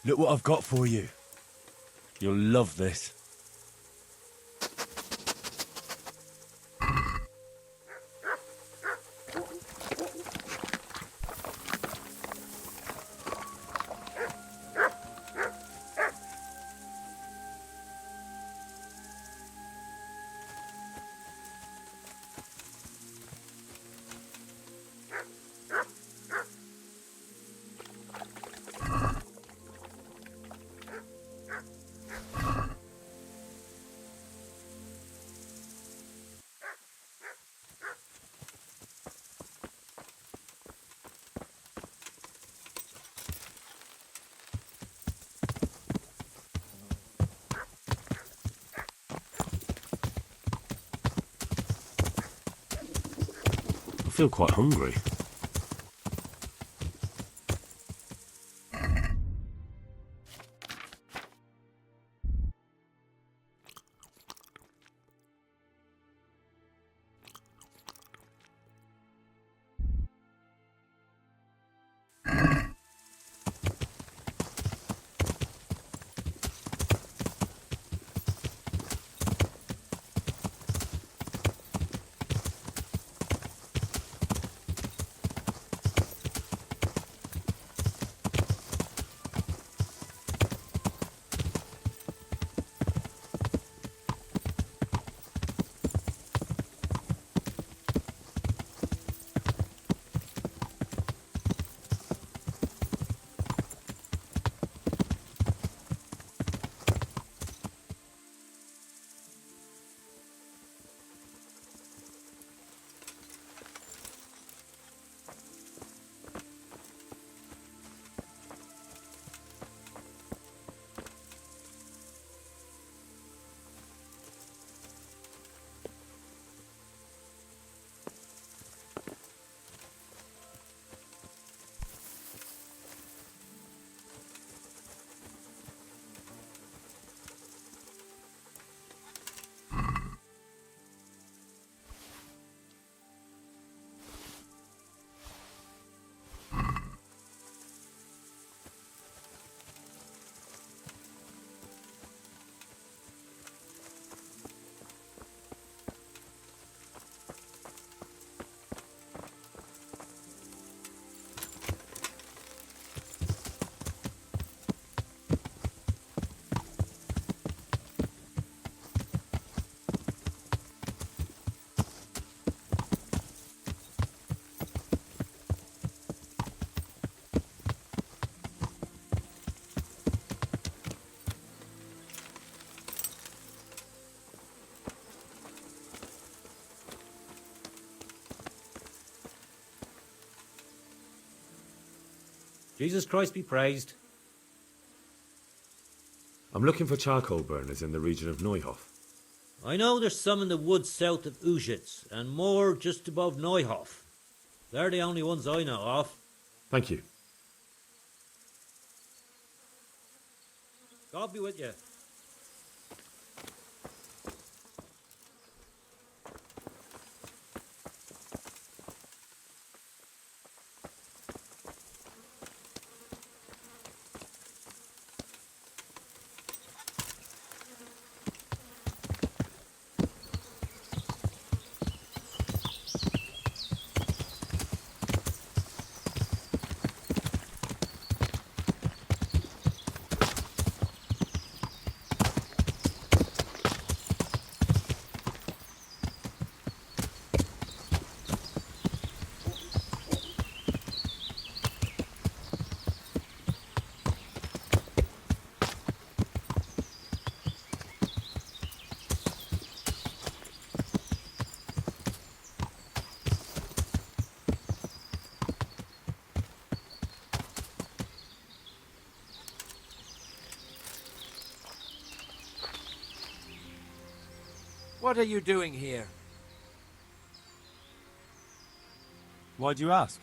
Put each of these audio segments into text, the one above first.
Look what I've got for you. You'll love this. I feel quite hungry. Jesus Christ be praised. I'm looking for charcoal burners in the region of Neuhof. I know there's some in the woods south of Uschitz, and more just above Neuhof. They're the only ones I know of. Thank you. God be with you. What are you doing here? Why do you ask?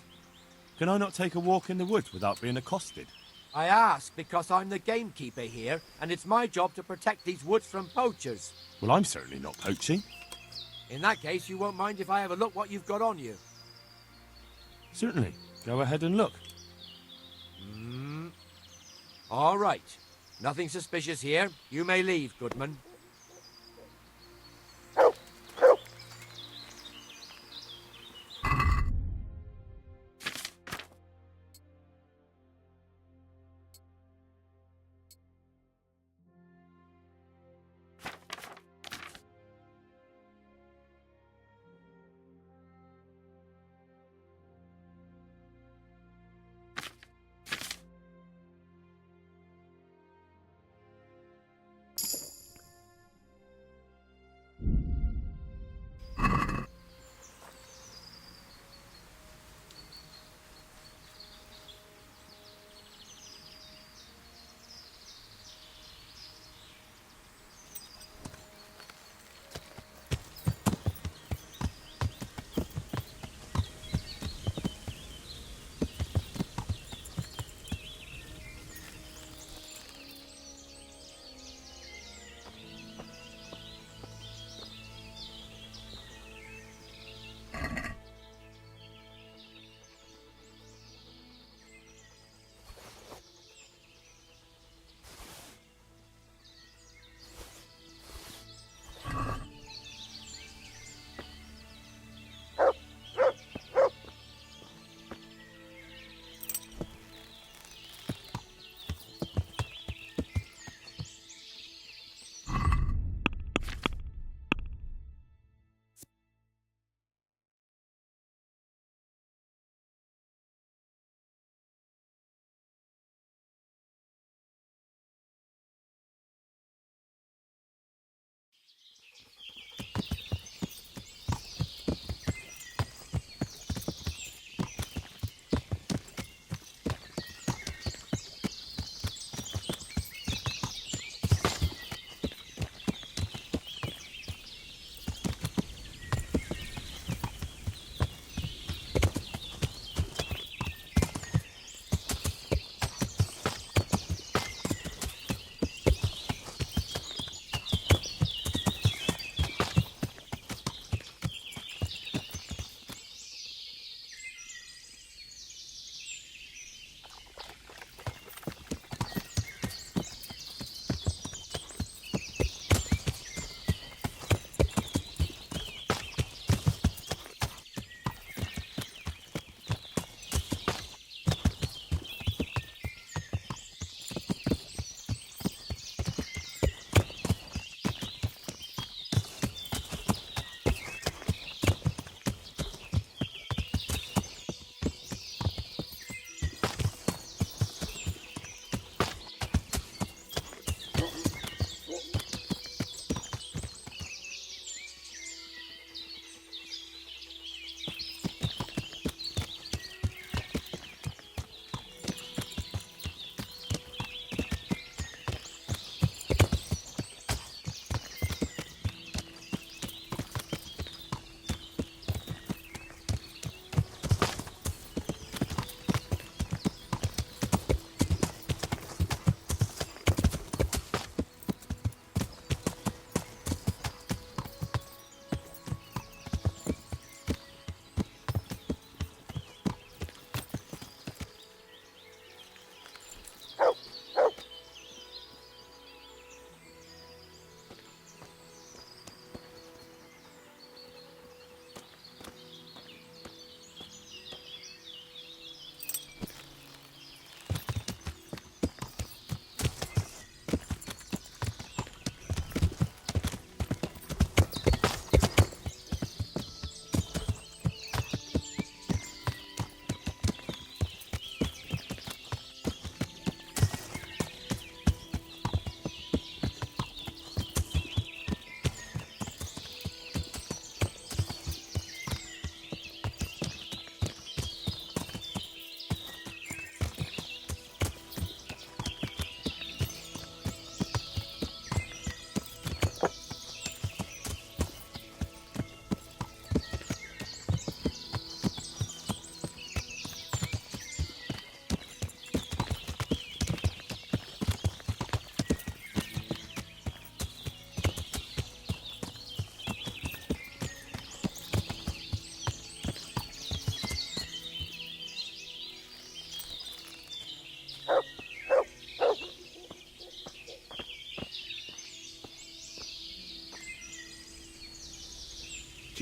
Can I not take a walk in the woods without being accosted? I ask because I'm the gamekeeper here, and it's my job to protect these woods from poachers. Well, I'm certainly not poaching. In that case, you won't mind if I have a look what you've got on you. Certainly. Go ahead and look. All right. Nothing suspicious here. You may leave, Goodman.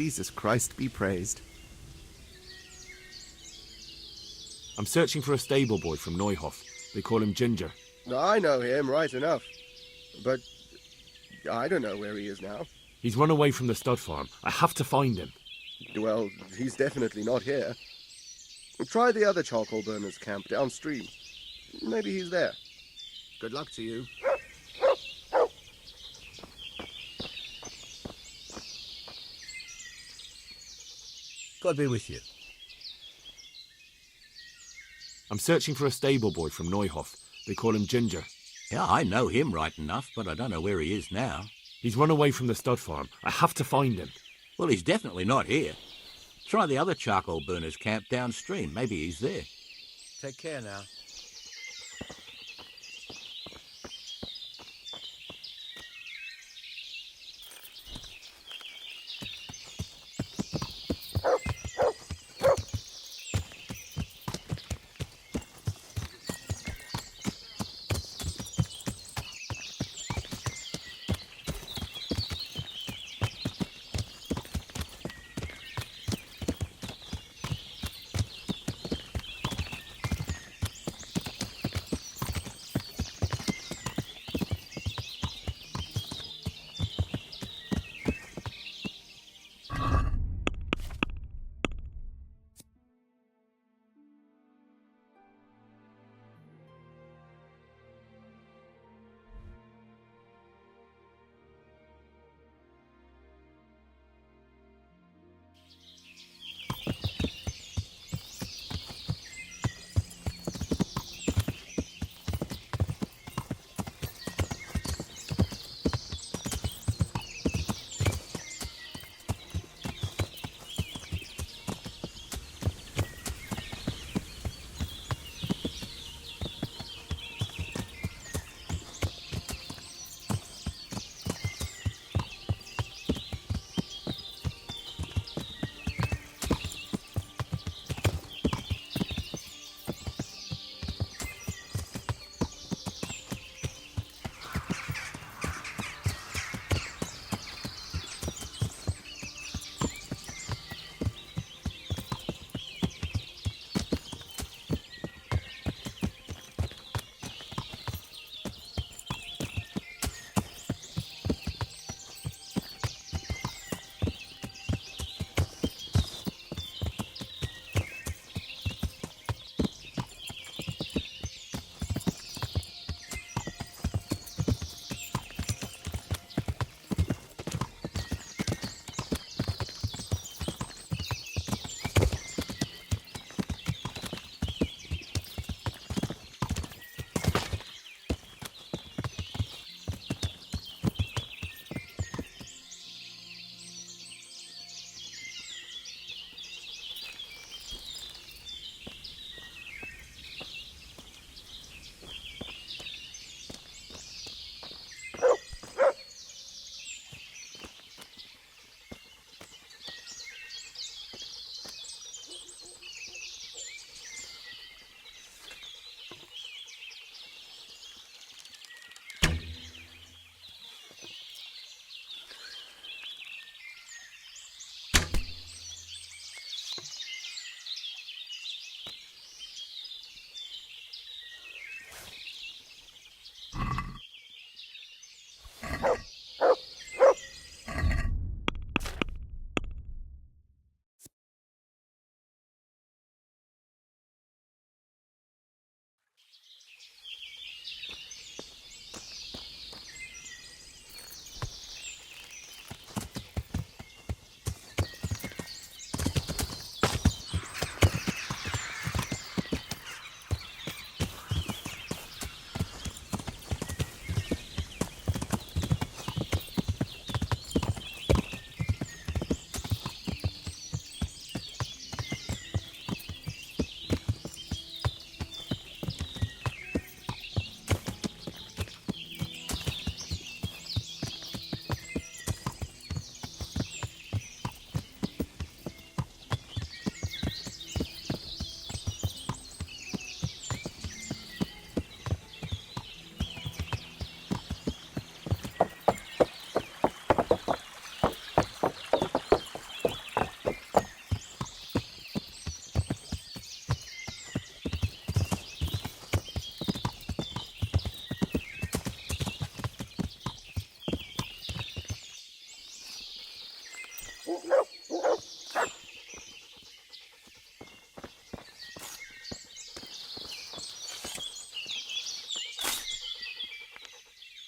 Jesus Christ be praised. I'm searching for a stable boy from Neuhof. They call him Ginger. I know him right enough, but I don't know where he is now. He's run away from the stud farm. I have to find him. Well, he's definitely not here. Try the other charcoal burners camp downstream. Maybe he's there. Good luck to you. God be with you. I'm searching for a stable boy from Neuhof. They call him Ginger. Yeah, I know him right enough, but I don't know where he is now. He's run away from the stud farm. I have to find him. Well, he's definitely not here. Try the other charcoal burners camp downstream. Maybe he's there. Take care now.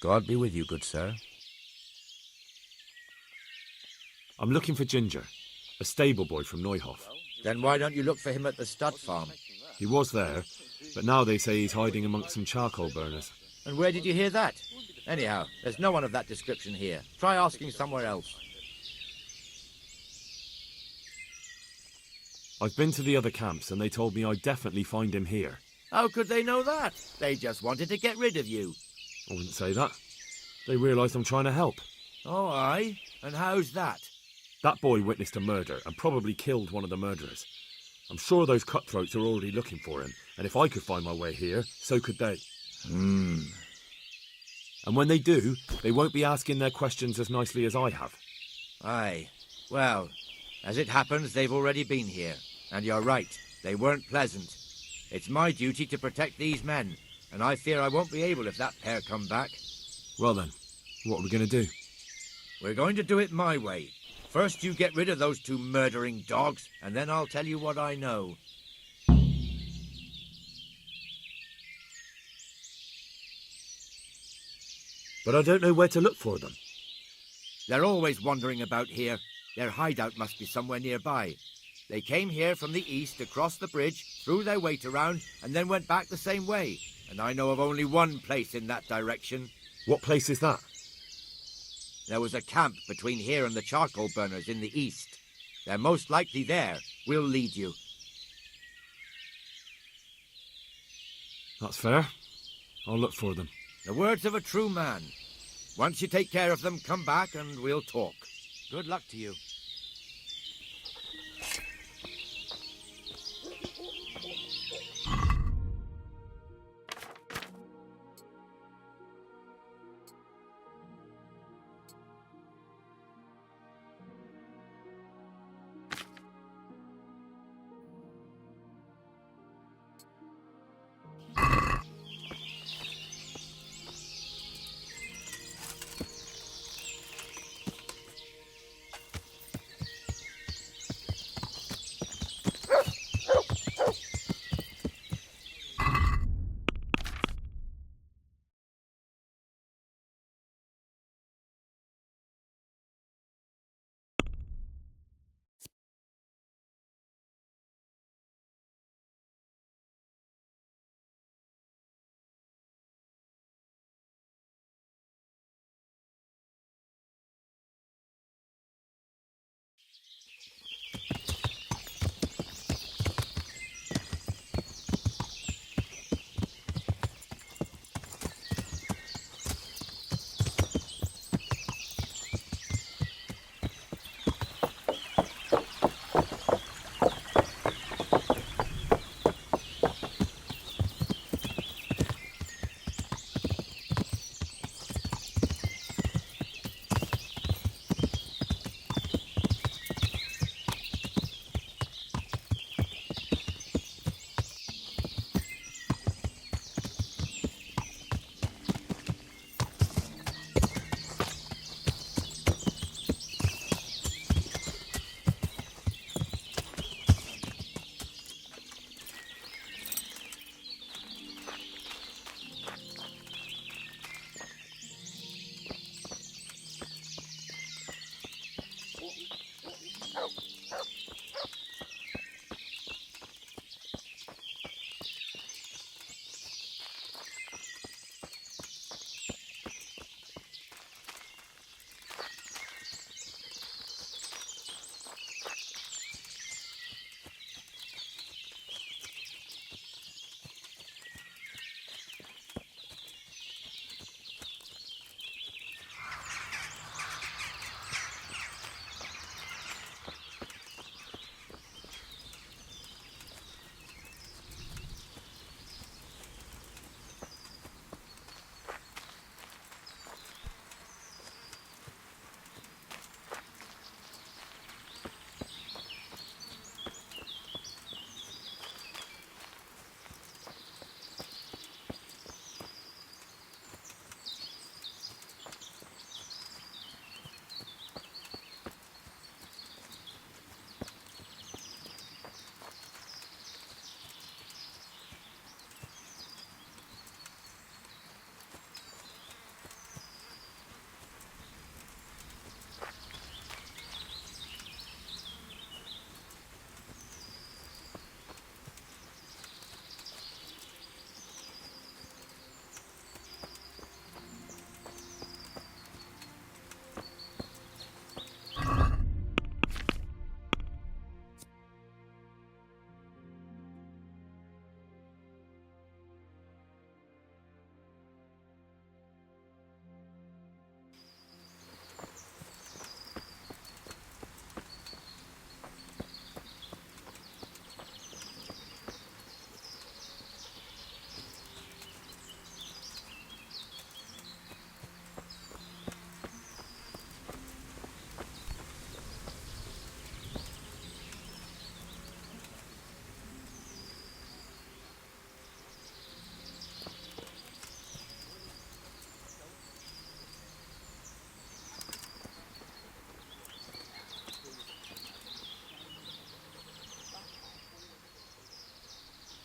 God be with you, good sir. I'm looking for Ginger, a stable boy from Neuhof. Then why don't you look for him at the stud farm? He was there, but now they say he's hiding amongst some charcoal burners. And where did you hear that? Anyhow, there's no one of that description here. Try asking somewhere else. I've been to the other camps and they told me I'd definitely find him here. How could they know that? They just wanted to get rid of you. I wouldn't say that. They realised I'm trying to help. Oh, aye? And how's that? That boy witnessed a murder and probably killed one of the murderers. I'm sure those cutthroats are already looking for him, and if I could find my way here, so could they. And when they do, they won't be asking their questions as nicely as I have. Aye. Well, as it happens, they've already been here. And you're right, they weren't pleasant. It's my duty to protect these men, and I fear I won't be able if that pair come back. Well then, what are we going to do? We're going to do it my way. First you get rid of those two murdering dogs, and then I'll tell you what I know. But I don't know where to look for them. They're always wandering about here. Their hideout must be somewhere nearby. They came here from the east, across the bridge, threw their weight around, and then went back the same way. And I know of only one place in that direction. What place is that? There was a camp between here and the charcoal burners in the east. They're most likely there. We'll lead you. That's fair. I'll look for them. The words of a true man. Once you take care of them, come back and we'll talk. Good luck to you.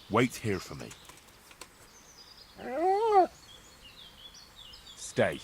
Wait here for me. Stay.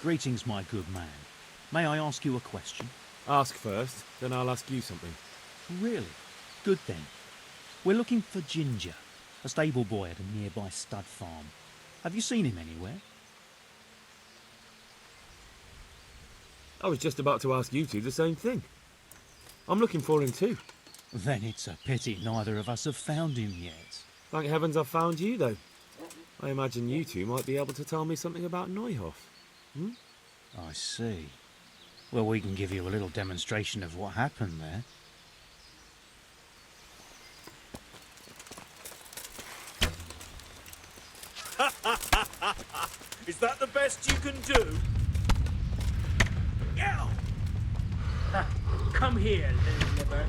Greetings, my good man. May I ask you a question? Ask first, then I'll ask you something. Really? Good then. We're looking for Ginger, a stable boy at a nearby stud farm. Have you seen him anywhere? I was just about to ask you two the same thing. I'm looking for him too. Then it's a pity neither of us have found him yet. Thank heavens I've found you, though. I imagine you two might be able to tell me something about Neuhof. I see. Well, we can give you a little demonstration of what happened there. Is that the best you can do? Yeah. Come here, little liver.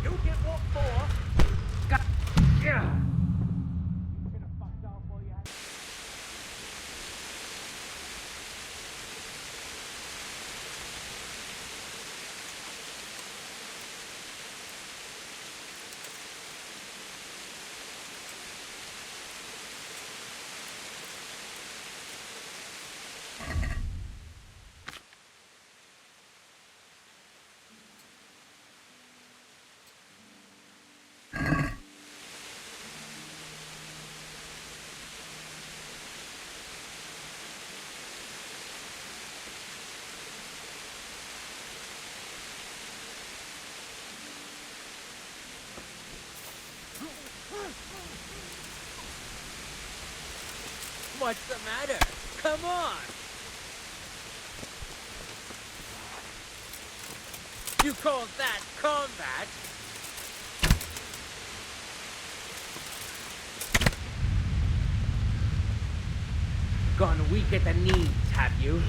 You get what for? Yeah. What's the matter? Come on! You call that combat? Gone weak at the knees, have you?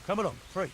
Come along, free.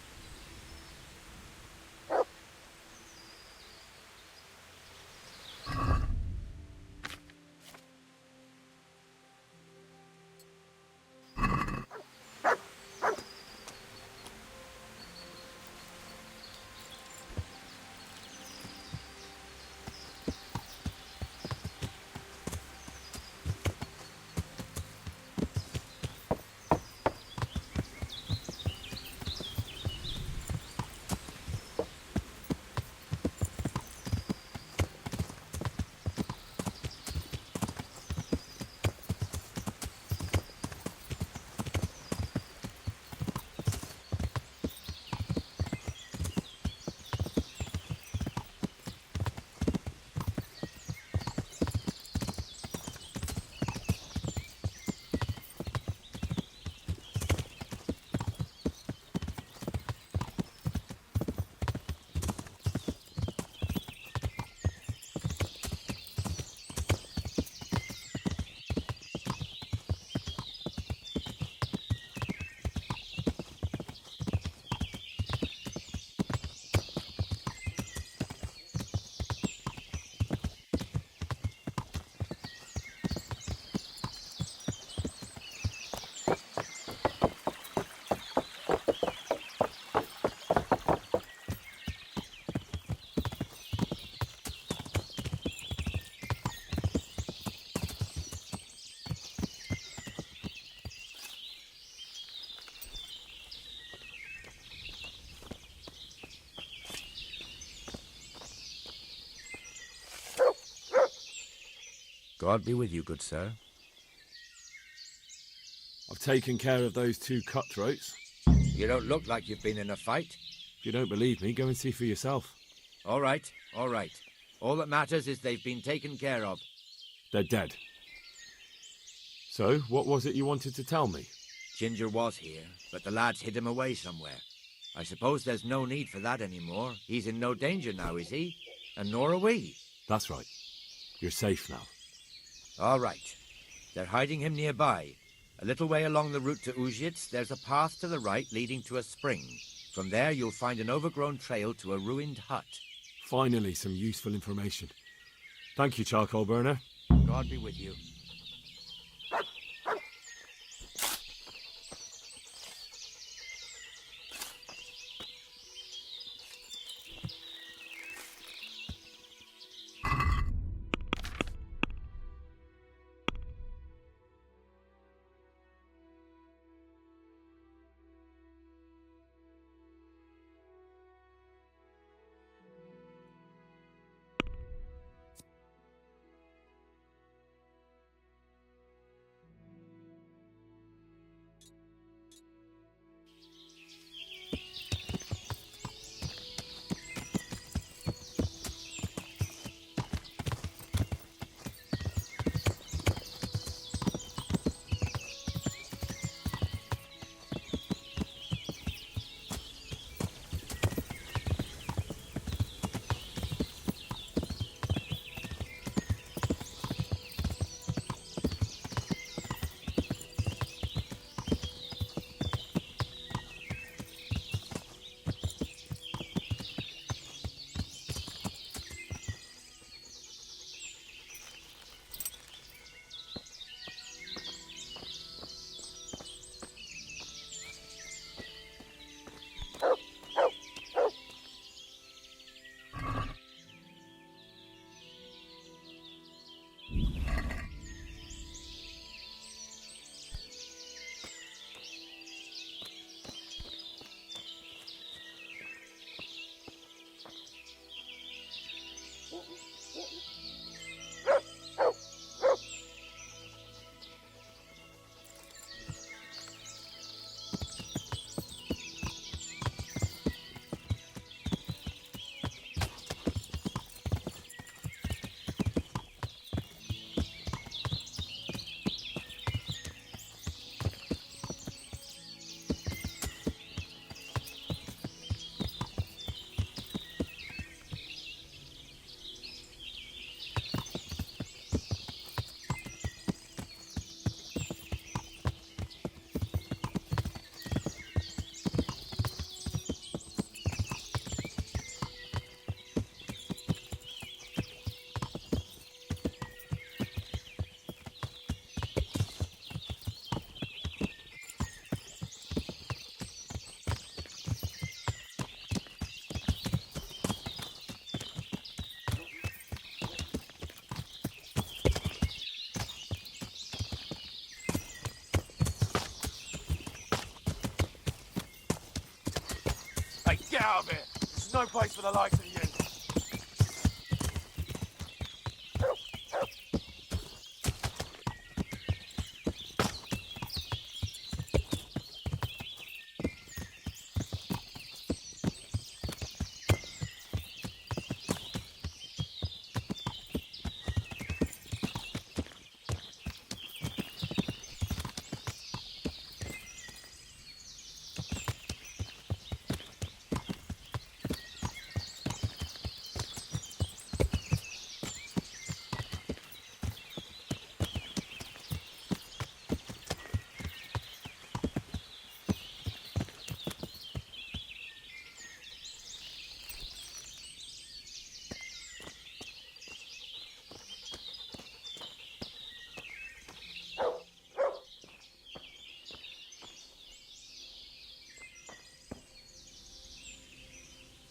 God be with you, good sir. I've taken care of those 2 cutthroats. You don't look like you've been in a fight. If you don't believe me, go and see for yourself. All right, all right. All that matters is they've been taken care of. They're dead. So, what was it you wanted to tell me? Ginger was here, but the lads hid him away somewhere. I suppose there's no need for that anymore. He's in no danger now, is he? And nor are we. That's right. You're safe now. All right. They're hiding him nearby. A little way along the route to Uzhitz, there's a path to the right leading to a spring. From there, you'll find an overgrown trail to a ruined hut. Finally, some useful information. Thank you, charcoal burner. God be with you. Get out of here! This is no place for the likes of you!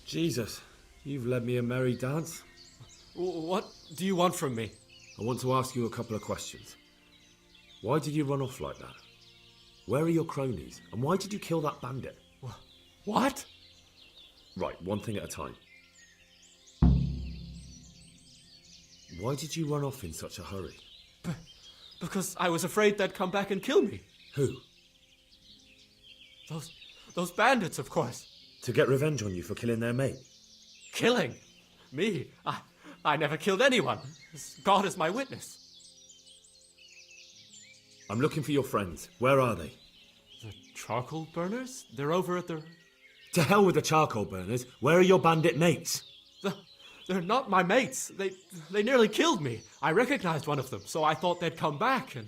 Jesus, you've led me a merry dance. What do you want from me? I want to ask you a couple of questions. Why did you run off like that? Where are your cronies? And why did you kill that bandit? What? Right, one thing at a time. Why did you run off in such a hurry? Because I was afraid they'd come back and kill me. Who? Those bandits, of course. To get revenge on you for killing their mate? Killing? Me? I never killed anyone. God is my witness. I'm looking for your friends. Where are they? The charcoal burners? They're over at the... To hell with the charcoal burners. Where are your bandit mates? They're not my mates. They nearly killed me. I recognized one of them, so I thought they'd come back and...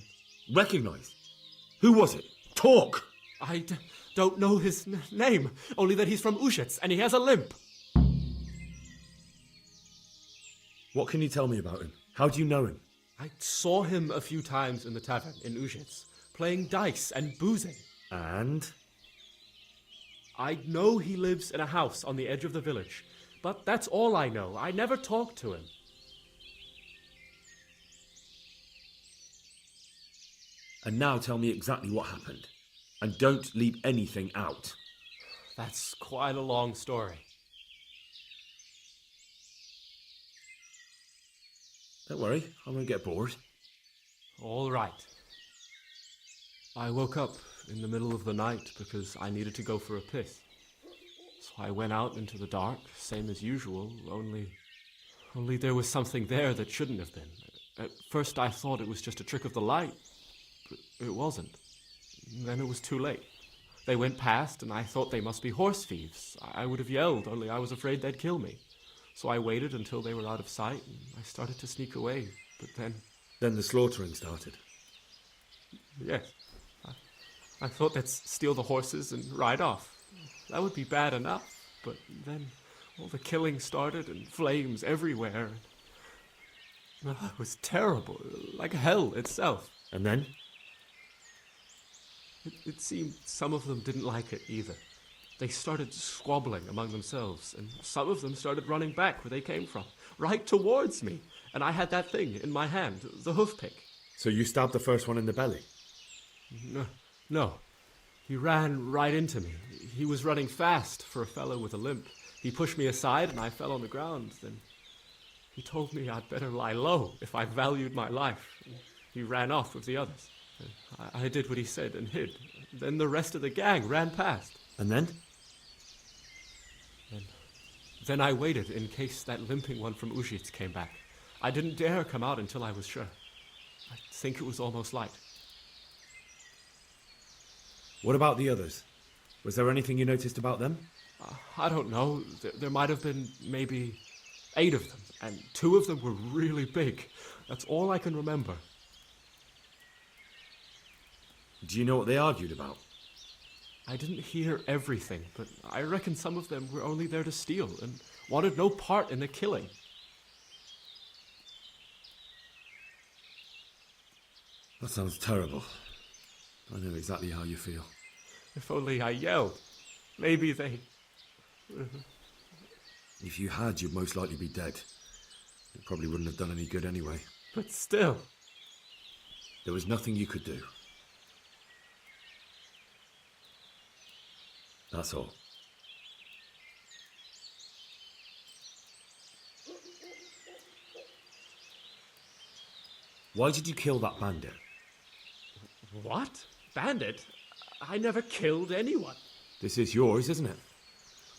Recognized? Who was it? Talk! I don't know his name, only that he's from Ushitz and he has a limp. What can you tell me about him? How do you know him? I saw him a few times in the tavern in Ushitz, playing dice and boozing. And? I know he lives in a house on the edge of the village, but that's all I know. I never talked to him. And now tell me exactly what happened. And don't leave anything out. That's quite a long story. Don't worry, I won't get bored. All right. I woke up in the middle of the night because I needed to go for a piss. So I went out into the dark, same as usual, only there was something there that shouldn't have been. At first I thought it was just a trick of the light, but it wasn't. Then it was too late. They went past, and I thought they must be horse thieves. I would have yelled, only I was afraid they'd kill me. So I waited until they were out of sight, and I started to sneak away. But then... Then the slaughtering started. Yes. I thought they'd steal the horses and ride off. That would be bad enough. But then all the killing started, and flames everywhere. It was terrible, like hell itself. And then? It seemed some of them didn't like it either. They started squabbling among themselves, and some of them started running back where they came from, right towards me. And I had that thing in my hand, the hoof pick. So you stabbed the first one in the belly? No. He ran right into me. He was running fast for a fellow with a limp. He pushed me aside and I fell on the ground. Then he told me I'd better lie low if I valued my life. He ran off with the others. I did what he said and hid. Then the rest of the gang ran past. And then? Then I waited in case that limping one from Ushitz came back. I didn't dare come out until I was sure. I think it was almost light. What about the others? Was there anything you noticed about them? I don't know. There might have been maybe 8 of them, and 2 of them were really big. That's all I can remember. Do you know what they argued about? I didn't hear everything, but I reckon some of them were only there to steal and wanted no part in the killing. That sounds terrible. I know exactly how you feel. If only I yelled. Maybe they... If you had, you'd most likely be dead. It probably wouldn't have done any good anyway. But still... There was nothing you could do. That's all. Why did you kill that bandit? What? Bandit? I never killed anyone. This is yours, isn't it?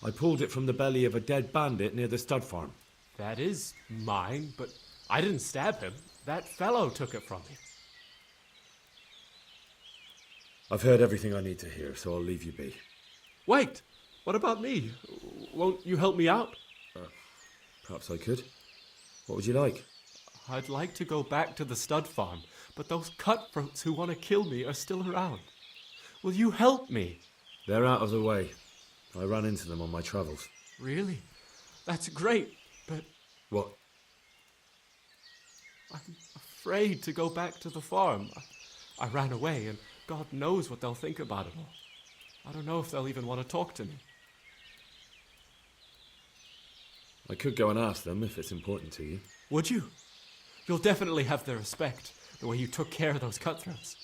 I pulled it from the belly of a dead bandit near the stud farm. That is mine, but I didn't stab him. That fellow took it from me. I've heard everything I need to hear, so I'll leave you be. Wait! What about me? Won't you help me out? Perhaps I could. What would you like? I'd like to go back to the stud farm, but those cutthroats who want to kill me are still around. Will you help me? They're out of the way. I ran into them on my travels. Really? That's great, but What? I'm afraid to go back to the farm. I ran away, and God knows what they'll think about it all. I don't know if they'll even want to talk to me. I could go and ask them if it's important to you. Would you? You'll definitely have their respect, the way you took care of those cutthroats.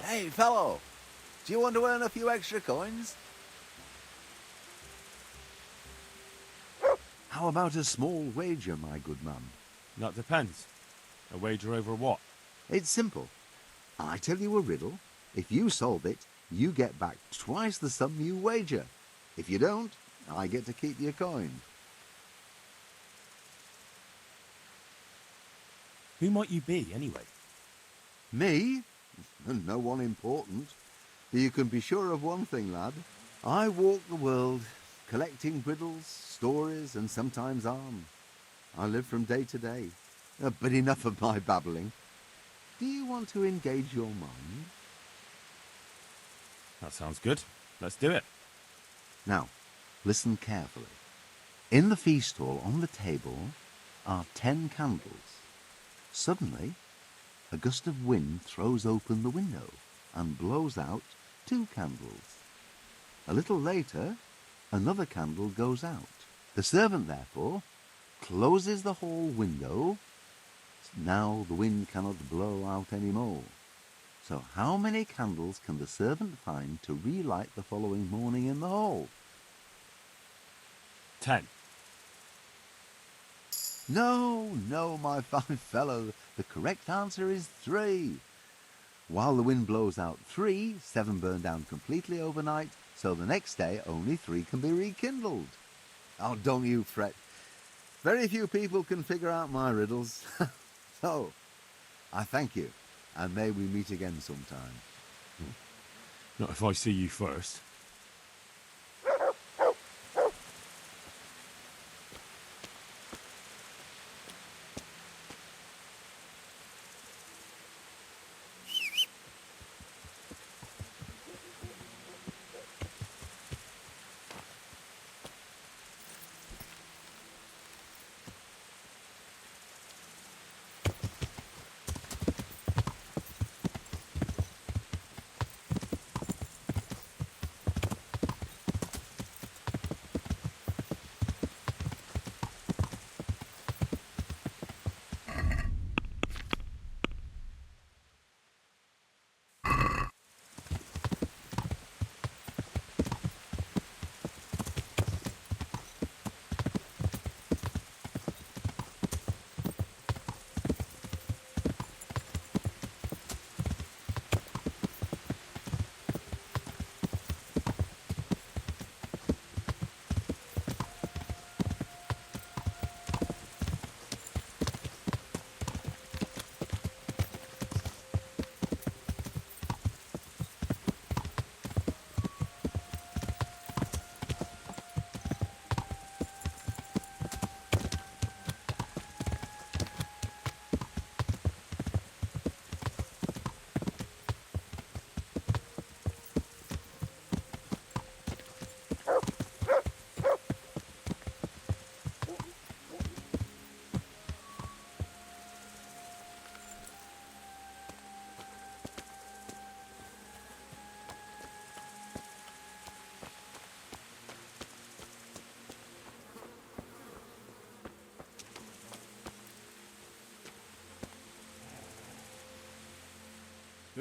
Hey, fellow, do you want to earn a few extra coins? How about a small wager, my good man? That depends. A wager over what? It's simple. I tell you a riddle. If you solve it, you get back twice the sum you wager. If you don't, I get to keep your coin. Who might you be, anyway? Me? No one important. You can be sure of one thing, lad. I walk the world, collecting riddles, stories, and sometimes arm. I live from day to day. But enough of my babbling. Do you want to engage your mind? That sounds good. Let's do it. Now, listen carefully. In the feast hall on the table are 10 candles. Suddenly, a gust of wind throws open the window and blows out 2 candles. A little later, another candle goes out. The servant, therefore, closes the hall window. Now the wind cannot blow out any more. So how many candles can the servant find to relight the following morning in the hall? 10. No, my fine fellow. The correct answer is 3. While the wind blows out 3, 7 burn down completely overnight, so the next day only 3 can be rekindled. Oh, don't you fret. Very few people can figure out my riddles. So, I thank you, and may we meet again sometime. Not if I see you first.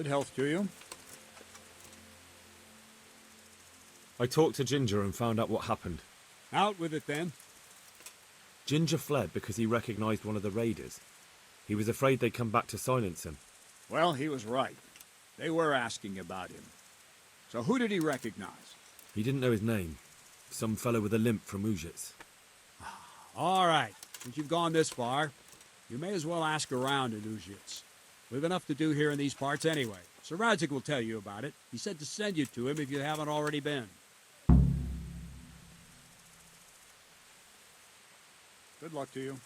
Good health to you. I talked to Ginger and found out what happened. Out with it, then. Ginger fled because he recognized one of the raiders. He was afraid they'd come back to silence him. Well, he was right. They were asking about him. So who did he recognize? He didn't know his name. Some fellow with a limp from Ujits. All right. Since you've gone this far, you may as well ask around in Ujits. We've enough to do here in these parts anyway. Sir Radzig will tell you about it. He said to send you to him if you haven't already been. Good luck to you.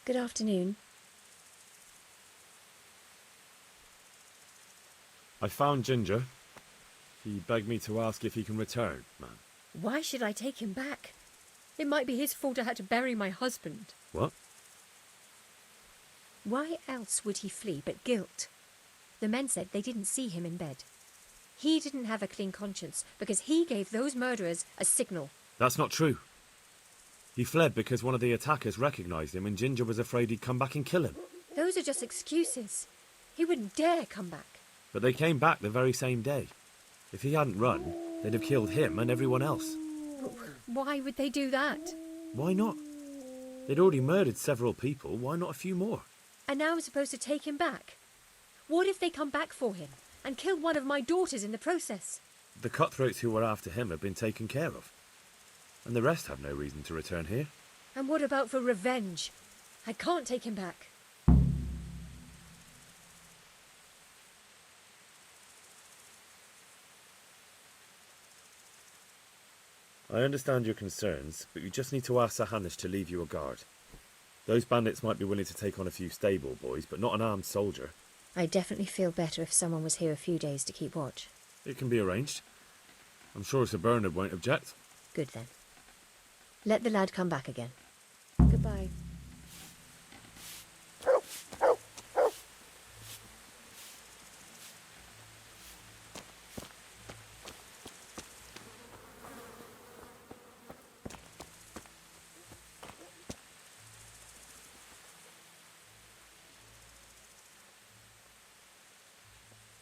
Good afternoon. I found Ginger. He begged me to ask if he can return, man. Why should I take him back? It might be his fault I had to bury my husband. What? Why else would he flee but guilt? The men said they didn't see him in bed. He didn't have a clean conscience because he gave those murderers a signal. That's not true. He fled because one of the attackers recognized him and Ginger was afraid he'd come back and kill him. Those are just excuses. He wouldn't dare come back. But they came back the very same day. If he hadn't run, they'd have killed him and everyone else. Why would they do that? Why not? They'd already murdered several people. Why not a few more? And now I'm supposed to take him back? What if they come back for him and kill one of my daughters in the process? The cutthroats who were after him have been taken care of. And the rest have no reason to return here. And what about for revenge? I can't take him back. I understand your concerns, but you just need to ask Sir Hanush to leave you a guard. Those bandits might be willing to take on a few stable boys, but not an armed soldier. I'd definitely feel better if someone was here a few days to keep watch. It can be arranged. I'm sure Sir Bernard won't object. Good then. Let the lad come back again. Goodbye.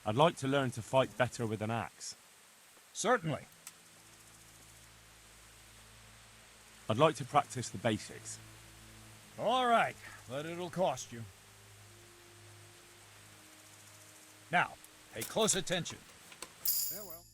I'd like to learn to fight better with an axe. Certainly. I'd like to practice the basics. All right, but it'll cost you. Now, pay close attention. Farewell.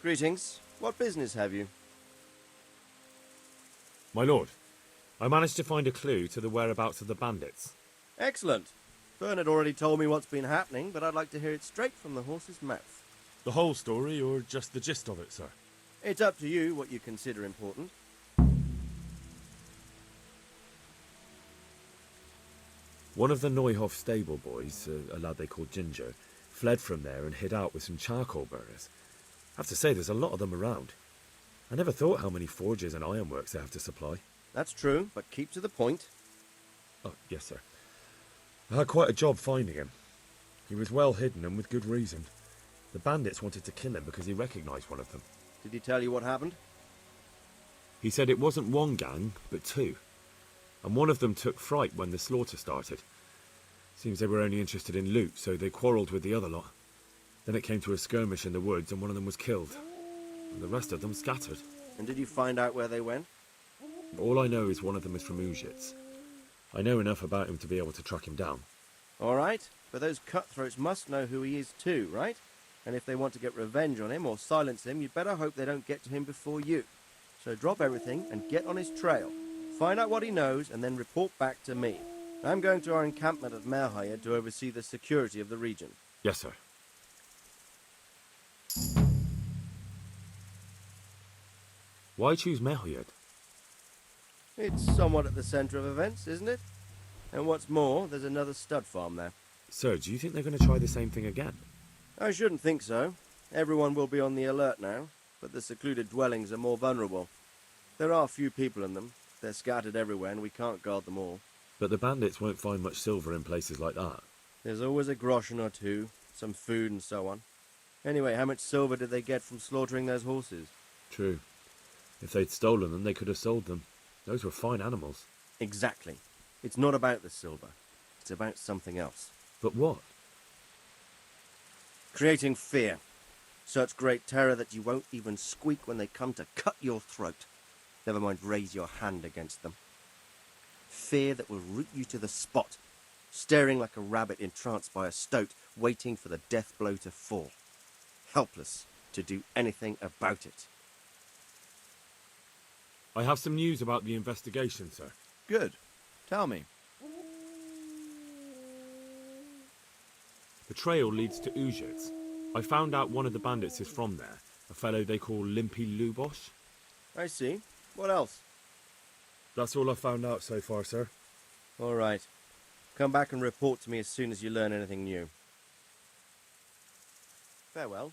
Greetings. What business have you? My lord, I managed to find a clue to the whereabouts of the bandits. Excellent. Bernard already told me what's been happening, but I'd like to hear it straight from the horse's mouth. The whole story, or just the gist of it, sir? It's up to you what you consider important. One of the Neuhof stable boys, a lad they called Ginger, fled from there and hid out with some charcoal burners. I have to say, there's a lot of them around. I never thought how many forges and ironworks they have to supply. That's true, but keep to the point. Oh, yes, sir. I had quite a job finding him. He was well hidden and with good reason. The bandits wanted to kill him because he recognized one of them. Did he tell you what happened? He said it wasn't one gang, but two. And one of them took fright when the slaughter started. Seems they were only interested in loot, so they quarrelled with the other lot. Then it came to a skirmish in the woods and one of them was killed. And the rest of them scattered. And did you find out where they went? All I know is one of them is from Ujits. I know enough about him to be able to track him down. All right, but those cutthroats must know who he is too, right? And if they want to get revenge on him or silence him, you'd better hope they don't get to him before you. So drop everything and get on his trail. Find out what he knows and then report back to me. I'm going to our encampment at Neuhof to oversee the security of the region. Yes, sir. Why choose Neuhof? It's somewhat at the centre of events, isn't it? And what's more, there's another stud farm there. Sir, do you think they're going to try the same thing again? I shouldn't think so. Everyone will be on the alert now, but the secluded dwellings are more vulnerable. There are few people in them. They're scattered everywhere and we can't guard them all. But the bandits won't find much silver in places like that. There's always a groschen or two, some food and so on. Anyway, how much silver did they get from slaughtering those horses? True. If they'd stolen them, they could have sold them. Those were fine animals. Exactly. It's not about the silver. It's about something else. But what? Creating fear. Such great terror that you won't even squeak when they come to cut your throat. Never mind raise your hand against them. Fear that will root you to the spot, staring like a rabbit entranced by a stoat, waiting for the death blow to fall. Helpless to do anything about it. I have some news about the investigation, sir. Good. Tell me. The trail leads to Ujits. I found out one of the bandits is from there, a fellow they call Limpy Lubosh. I see. What else? That's all I found out so far, sir. All right. Come back and report to me as soon as you learn anything new. Farewell.